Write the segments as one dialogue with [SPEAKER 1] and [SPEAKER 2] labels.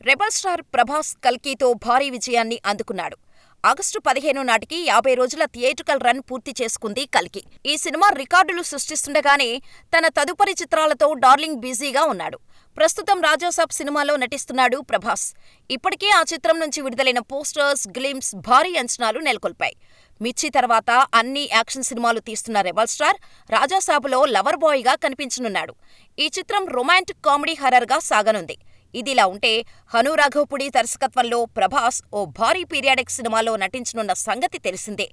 [SPEAKER 1] Rebel star Prabhas కల్కితో భారీ విజయాన్ని అందుకున్నాడు. ఆగస్టు 15 నాటికి 50 రోజుల థియేట్రికల్ రన్ పూర్తి చేసుకుంది కల్కి. ఈ సినిమా రికార్డులు సృష్టిస్తుండగానే తన తదుపరి చిత్రాలతో డార్లింగ్ బిజీగా ఉన్నాడు. ప్రస్తుతం రాజాసాబ్ సినిమాలో నటిస్తున్నాడు ప్రభాస్. ఇప్పటికే ఆ చిత్రం నుంచి విడుదలైన పోస్టర్స్, గ్లింప్స్ భారీ అంచనాలు నెలకొల్పాయి. మిర్చి తర్వాత అన్ని యాక్షన్ సినిమాలు తీస్తున్న రెబల్ స్టార్ రాజాసాబ్లో లవర్ బాయ్గా కనిపించనున్నాడు. ఈ చిత్రం రొమాంటిక్ కామెడీ హర్రర్గా సాగనుంది. ఇదిలా ఉంటే హను రాఘవపుడి దర్శకత్వంలో ప్రభాస్ ఓ భారీ పీరియాడిక్ సినిమాలో నటించనున్న సంగతి తెలిసిందే.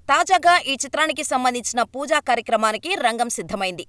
[SPEAKER 1] తాజాగా ఈ చిత్రానికి సంబంధించిన పూజా కార్యక్రమానికి రంగం సిద్ధమైంది.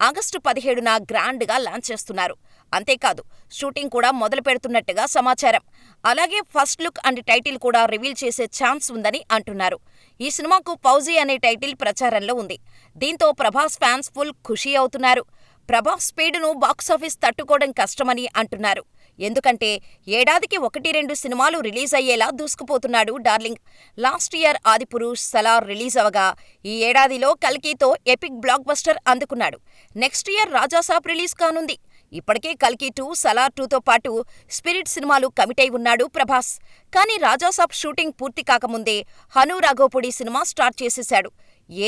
[SPEAKER 1] ఆగస్టు 17న గ్రాండ్గా లాంచ్ చేస్తున్నారు. అంతేకాదు, షూటింగ్ కూడా మొదలు పెడుతున్నట్టుగా సమాచారం. అలాగే ఫస్ట్ లుక్ అండ్ టైటిల్ కూడా రివీల్ చేసే ఛాన్స్ ఉందని అంటున్నారు. ఈ సినిమాకు ఫౌజీ అనే టైటిల్ ప్రచారంలో ఉంది. దీంతో ప్రభాస్ ఫ్యాన్స్ ఫుల్ ఖుషీ అవుతున్నారు. ప్రభాస్ స్పీడును బాక్సాఫీస్ తట్టుకోవడం కష్టమని అంటున్నారు. ఎందుకంటే ఏడాదికి 1-2 సినిమాలు రిలీజ్ అయ్యేలా దూసుకుపోతున్నాడు darling. Last year Adipurush, Salaar release అవగా ఈ ఏడాదిలో కల్కితో ఎపిక్ బ్లాక్ బస్టర్ అందుకున్నాడు. నెక్స్ట్ ఇయర్ రాజాసాబ్ రిలీజ్ కానుంది. ఇప్పటికే కల్కి 2, సలార్ 2తో పాటు స్పిరిట్ సినిమాలు కమిట్ అయి ఉన్నాడు ప్రభాస్. కానీ రాజాసాబ్ షూటింగ్ పూర్తి కాకముందే హను రాఘవపుడి సినిమా స్టార్ట్ చేసేశాడు.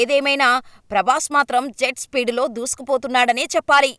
[SPEAKER 1] ఏదేమైనా ప్రభాస్ మాత్రం జెట్ స్పీడులో దూసుకుపోతున్నాడనే చెప్పాలి.